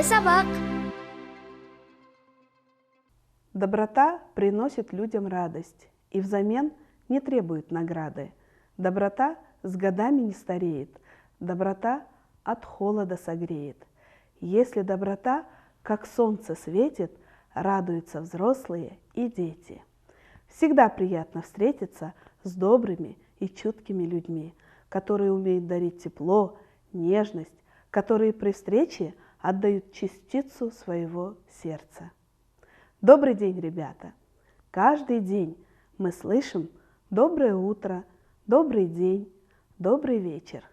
собак. Доброта приносит людям радость и взамен не требует награды. Доброта с годами не стареет, доброта от холода согреет. Если доброта, как солнце светит, радуются взрослые и дети. Всегда приятно встретиться с добрыми и чуткими людьми, которые умеют дарить тепло, нежность, которые при встрече отдают частицу своего сердца. Добрый день, ребята! Каждый день мы слышим «доброе утро», «добрый день», «добрый вечер».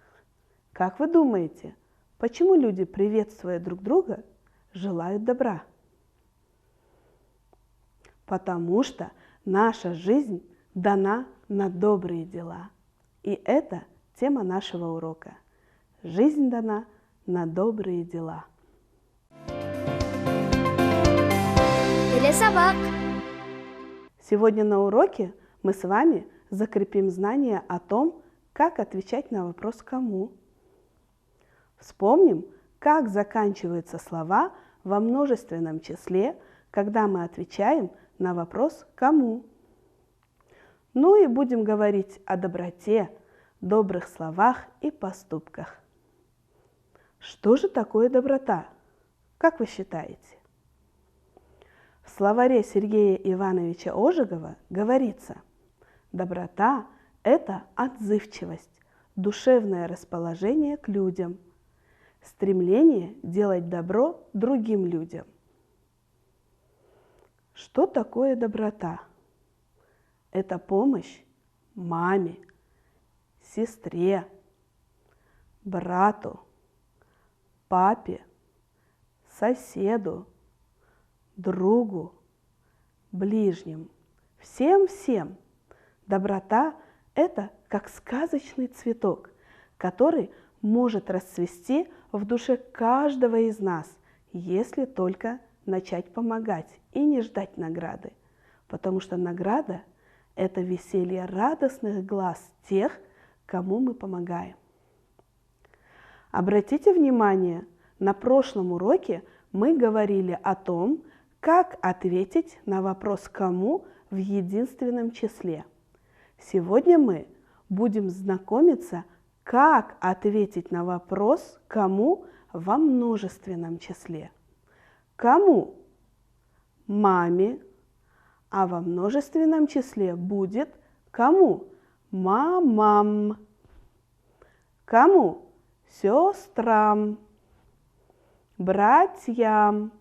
Как вы думаете, почему люди, приветствуя друг друга, желают добра? Потому что наша жизнь дана на добрые дела. И это тема нашего урока. Жизнь дана на добрые дела. Для собак. Сегодня на уроке мы с вами закрепим знания о том, как отвечать на вопрос «кому?». Вспомним, как заканчиваются слова во множественном числе, когда мы отвечаем на вопрос «кому?». Ну и будем говорить о доброте, добрых словах и поступках. Что же такое доброта? Как вы считаете? В словаре Сергея Ивановича Ожегова говорится: доброта – это отзывчивость, душевное расположение к людям, стремление делать добро другим людям. Что такое доброта? Это помощь маме, сестре, брату, папе, соседу, другу, ближним, всем-всем. Доброта – это как сказочный цветок, который может расцвести в душе каждого из нас, если только начать помогать и не ждать награды. Потому что награда – это веселье радостных глаз тех, кому мы помогаем. Обратите внимание, на прошлом уроке мы говорили о том, как ответить на вопрос «кому?» в единственном числе. Сегодня мы будем знакомиться, как ответить на вопрос «кому?» во множественном числе. Кому? Маме. А во множественном числе будет кому? Мамам. Кому? Сестрам. Братьям.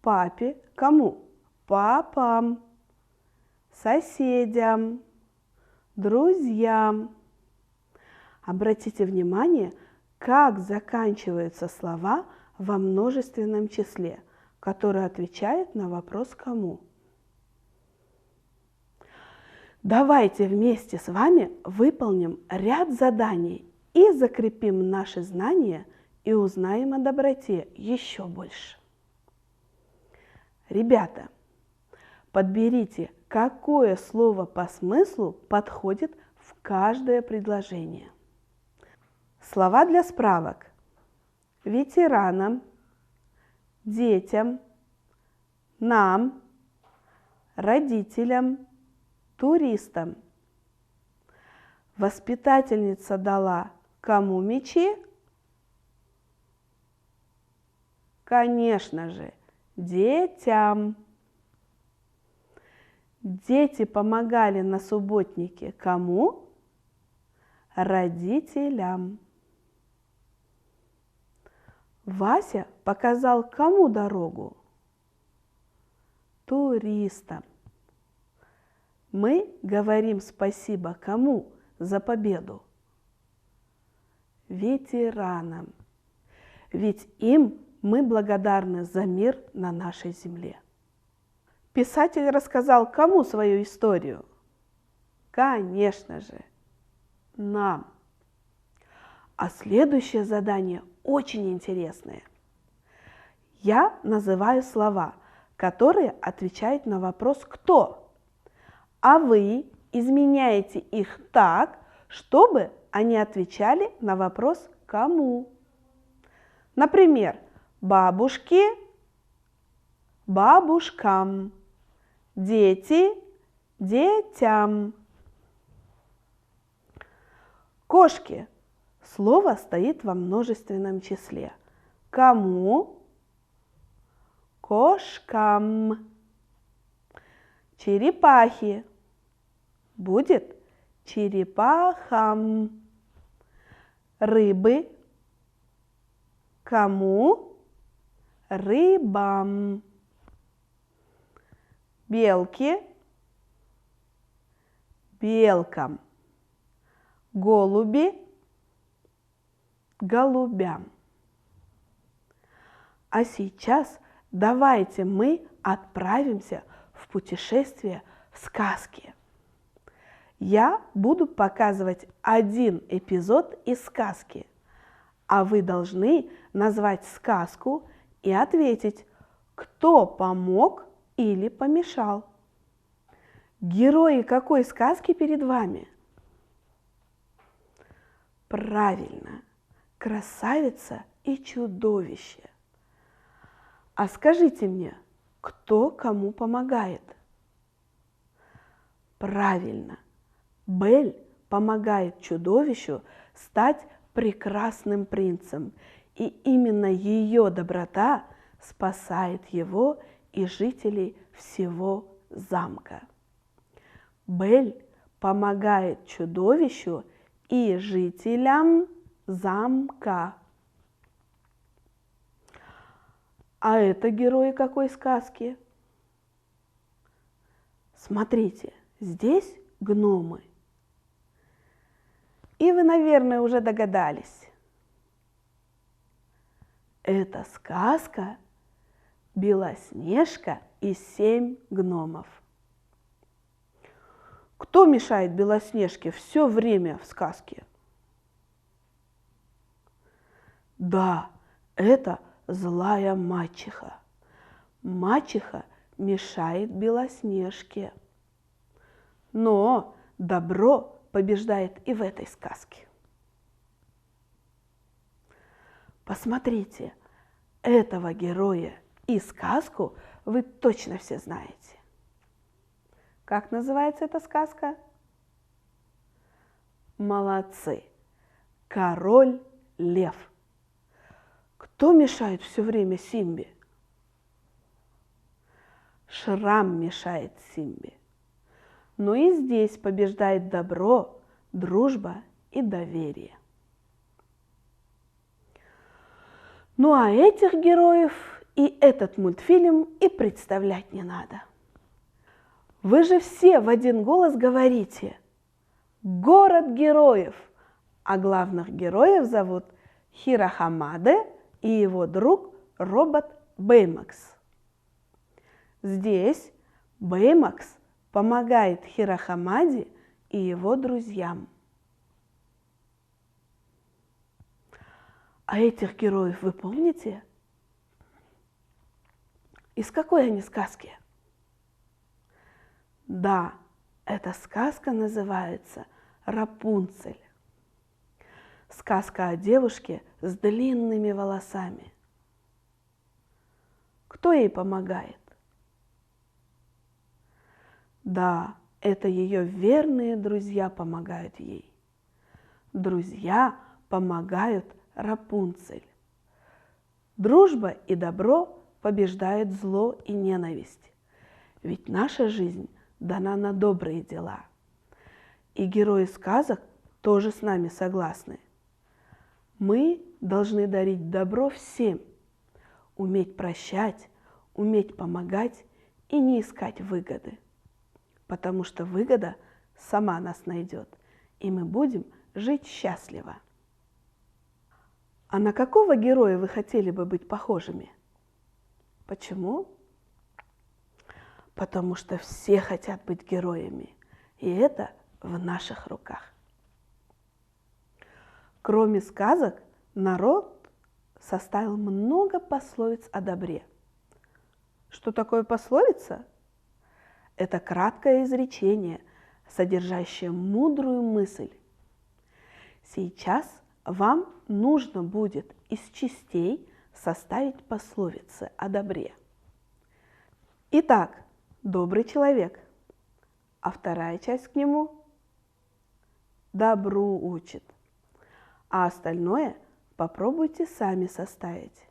Папе. Кому? Папам. Соседям. Друзьям. Обратите внимание, как заканчиваются слова во множественном числе, которые отвечают на вопрос «кому?». Давайте вместе с вами выполним ряд заданий и закрепим наши знания и узнаем о доброте еще больше. Ребята, подберите, какое слово по смыслу подходит в каждое предложение. Слова для справок: ветеранам, детям, нам, родителям, туристам. Воспитательница дала кому мячи? Конечно же, детям. Дети помогали на субботнике кому? Родителям. Вася показал кому дорогу? Туристам. Мы говорим спасибо кому за победу? Ветеранам. Ведь им мы благодарны за мир на нашей земле. Писатель рассказал кому свою историю? Конечно же, нам. А следующее задание очень интересное. Я называю слова, которые отвечают на вопрос «кто?», а вы изменяете их так, чтобы они отвечали на вопрос «кому?». Например, бабушки – бабушкам, дети – детям. Кошки. Слово стоит во множественном числе. Кому? Кошкам. Черепахи. Будет черепахам. Рыбы. Кому? Рыбам. Белки. Белкам. Голуби. Голубям. А сейчас давайте мы отправимся в путешествие в сказки. Я буду показывать один эпизод из сказки, а вы должны назвать сказку и ответить, кто помог или помешал. Герои какой сказки перед вами? Правильно, красавица и чудовище. А скажите мне, кто кому помогает? Правильно, Бель помогает чудовищу стать прекрасным принцем, и именно ее доброта спасает его и жителей всего замка. Бель помогает чудовищу и жителям замка. А это герои какой сказки? Смотрите, здесь гномы. И вы, наверное, уже догадались. Это сказка «Белоснежка и 7 гномов». Кто мешает Белоснежке все время в сказке? Да, это злая мачеха. Мачеха мешает Белоснежке. Но добро побеждает и в этой сказке. Посмотрите, этого героя и сказку вы точно все знаете. Как называется эта сказка? Молодцы! Король Лев. Кто мешает все время Симбе? Шрам мешает Симбе. Но и здесь побеждает добро, дружба и доверие. Ну а этих героев и этот мультфильм и представлять не надо. Вы же все в один голос говорите «Город героев», а главных героев зовут Хирохамаде и его друг робот Бэймакс. Здесь Бэймакс помогает Хирохамаде и его друзьям. А этих героев вы помните? Из какой они сказки? Да, эта сказка называется «Рапунцель». Сказка о девушке с длинными волосами. Кто ей помогает? Да, это ее верные друзья помогают ей. Друзья помогают Рапунцель. Дружба и добро побеждают зло и ненависть. Ведь наша жизнь дана на добрые дела. И герои сказок тоже с нами согласны. Мы должны дарить добро всем, уметь прощать, уметь помогать и не искать выгоды. Потому что выгода сама нас найдет, и мы будем жить счастливо. А на какого героя вы хотели бы быть похожими? Почему? Потому что все хотят быть героями, и это в наших руках. Кроме сказок, народ составил много пословиц о добре. Что такое пословица? Это краткое изречение, содержащее мудрую мысль. Сейчас вам нужно будет из частей составить пословицы о добре. Итак, добрый человек, а вторая часть к нему – добру учит, а остальное попробуйте сами составить.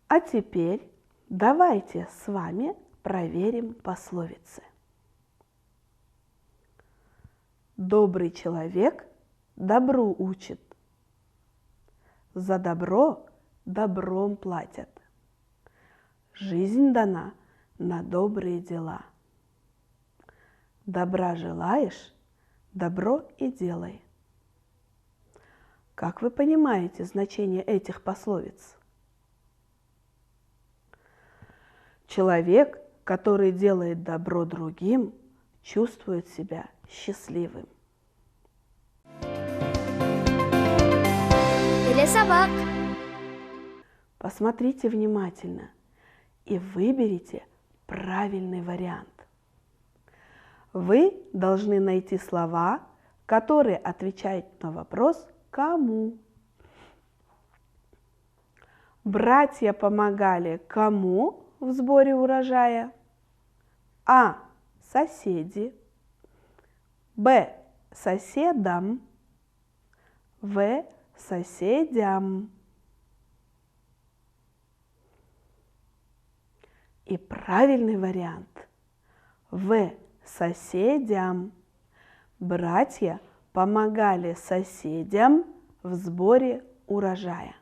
А теперь давайте с вами проверим пословицы. Добрый человек добру учит, за добро добром платят, жизнь дана на добрые дела. Добра желаешь, добро и делай. Как вы понимаете значение этих пословиц? Человек, который делает добро другим, чувствует себя счастливым. Телесобак. Посмотрите внимательно и выберите правильный вариант. Вы должны найти слова, которые отвечают на вопрос «кому?». Братья помогали кому в сборе урожая? А. Соседи. Б. Соседам. В. Соседям. И правильный вариант В. Соседям. Братья помогали соседям в сборе урожая.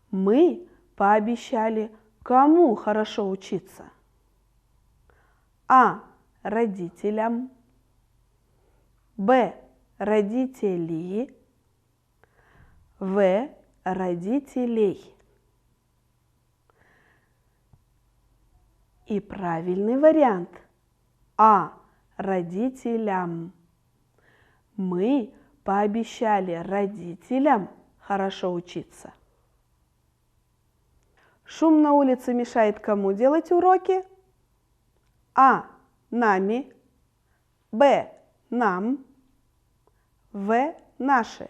Мы пообещали кому хорошо учиться? А. Родителям. Б. Родители. В. Родителей. И правильный вариант А. Родителям. Мы пообещали родителям хорошо учиться. Шум на улице мешает кому делать уроки? А. Нами. Б. Нам. В. Наши.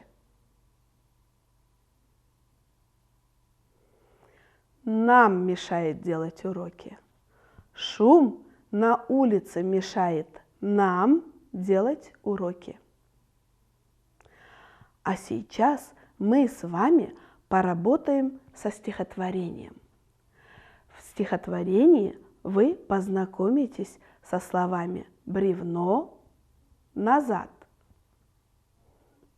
Нам мешает делать уроки. Шум на улице мешает нам делать уроки. А сейчас мы с вами поработаем со стихотворением. В стихотворении вы познакомитесь со словами бревно, назад.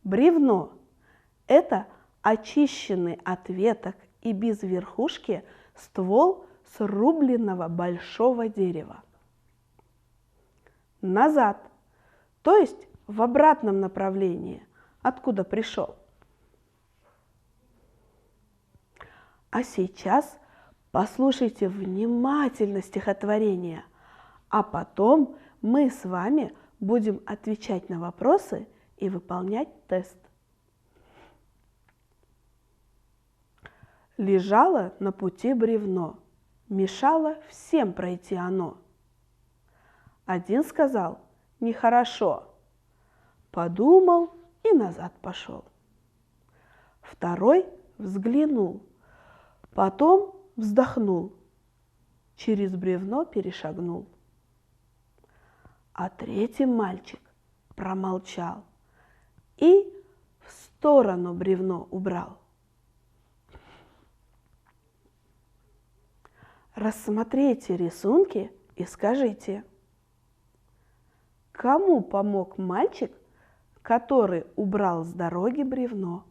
Бревно – это очищенный от веток и без верхушки ствол срубленного большого дерева. Назад, то есть в обратном направлении, откуда пришел. А сейчас послушайте внимательно стихотворение, а потом мы с вами будем отвечать на вопросы и выполнять тест. Лежало на пути бревно, мешало всем пройти оно. Один сказал: нехорошо, подумал и назад пошел. Второй взглянул, потом вздохнул, через бревно перешагнул. А третий мальчик промолчал и в сторону бревно убрал. Рассмотрите рисунки и скажите, кому помог мальчик, который убрал с дороги бревно?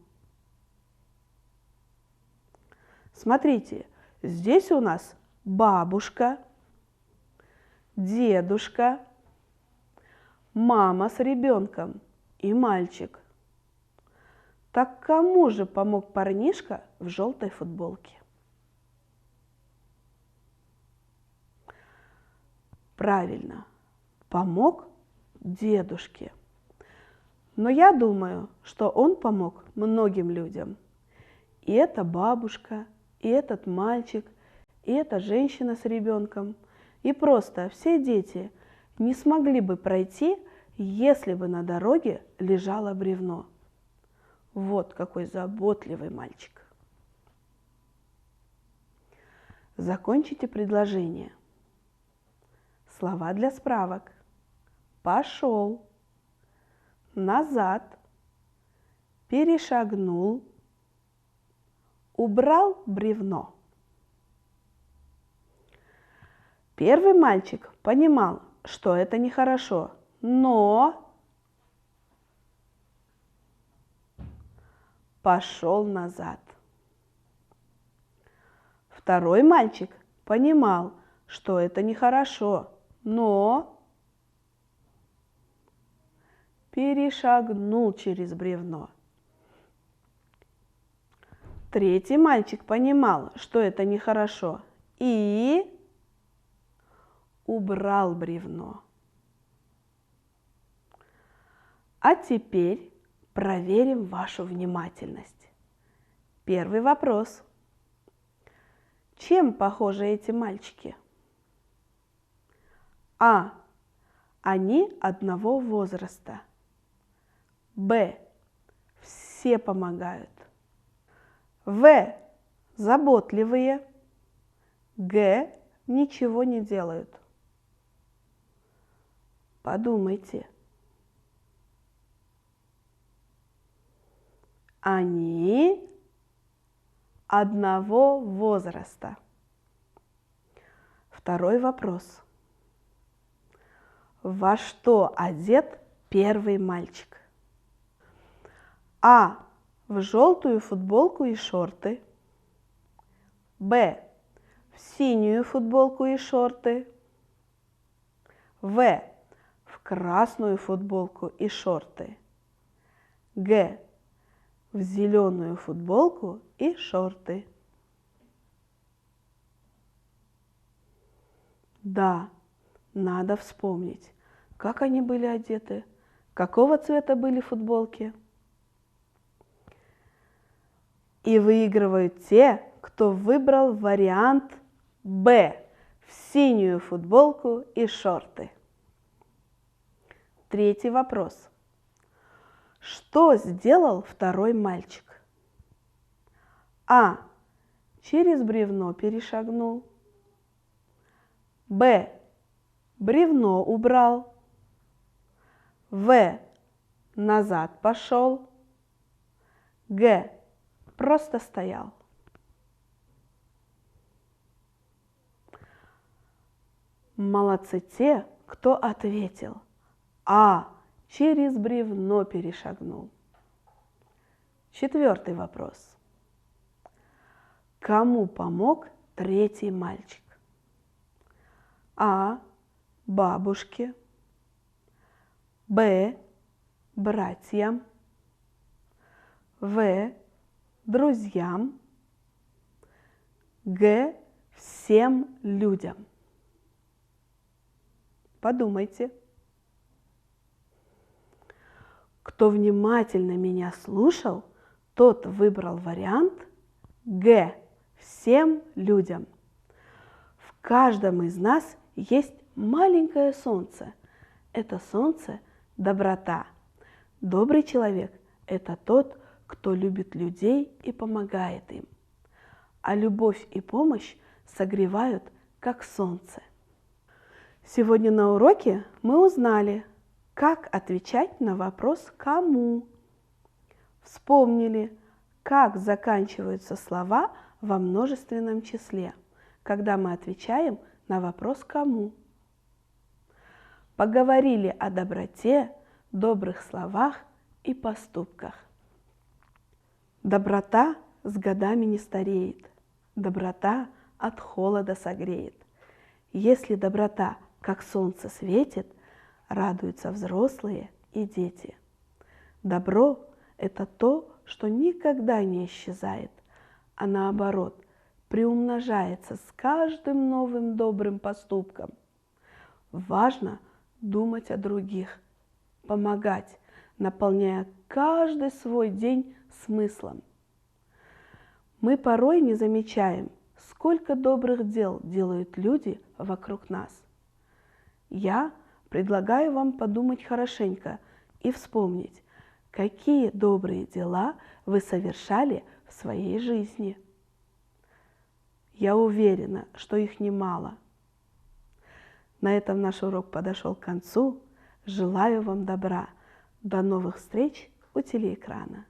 Смотрите, здесь у нас бабушка, дедушка, мама с ребенком и мальчик. Так кому же помог парнишка в желтой футболке? Правильно, помог дедушке. Но я думаю, что он помог многим людям. И эта бабушка, и этот мальчик, и эта женщина с ребенком, и просто все дети не смогли бы пройти, если бы на дороге лежало бревно. Вот какой заботливый мальчик. Закончите предложение. Слова для справок. Пошел, назад, перешагнул, убрал бревно. Первый мальчик понимал, что это нехорошо, но пошел назад. Второй мальчик понимал, что это нехорошо, но перешагнул через бревно. Третий мальчик понимал, что это нехорошо, и убрал бревно. А теперь проверим вашу внимательность. Первый вопрос. Чем похожи эти мальчики? А. Они одного возраста. Б. Все помогают. В. Заботливые. Г. Ничего не делают. Подумайте. Они одного возраста. Второй вопрос. Во что одет первый мальчик? А. В желтую футболку и шорты. Б. В синюю футболку и шорты. В. В красную футболку и шорты. Г. В зеленую футболку и шорты. Да, надо вспомнить, как они были одеты, какого цвета были футболки. И выигрывают те, кто выбрал вариант Б – в синюю футболку и шорты. Третий вопрос. Что сделал второй мальчик? А. Через бревно перешагнул. Б. Бревно убрал. В. Назад пошел. Г. Просто стоял. Молодцы те, кто ответил. А. Через бревно перешагнул. Четвертый вопрос. Кому помог третий мальчик? А. Бабушке. Б. Братьям. В. Друзьям. Г. Всем людям. Подумайте. Кто внимательно меня слушал, тот выбрал вариант Г. Всем людям. В каждом из нас есть маленькое солнце. Это солнце – доброта. Добрый человек – это тот, кто любит людей и помогает им. А любовь и помощь согревают, как солнце. Сегодня на уроке мы узнали, как отвечать на вопрос «кому?». Вспомнили, как заканчиваются слова во множественном числе, когда мы отвечаем на вопрос «кому?». Поговорили о доброте, добрых словах и поступках. Доброта с годами не стареет, доброта от холода согреет. Если доброта, как солнце, светит, радуются взрослые и дети. Добро – это то, что никогда не исчезает, а наоборот, приумножается с каждым новым добрым поступком. Важно думать о других, помогать, наполняя каждый свой день смыслом. Мы порой не замечаем, сколько добрых дел делают люди вокруг нас. Я Предлагаю вам подумать хорошенько и вспомнить, какие добрые дела вы совершали в своей жизни. Я уверена, что их немало. На этом наш урок подошел к концу. Желаю вам добра. До новых встреч у телеэкрана.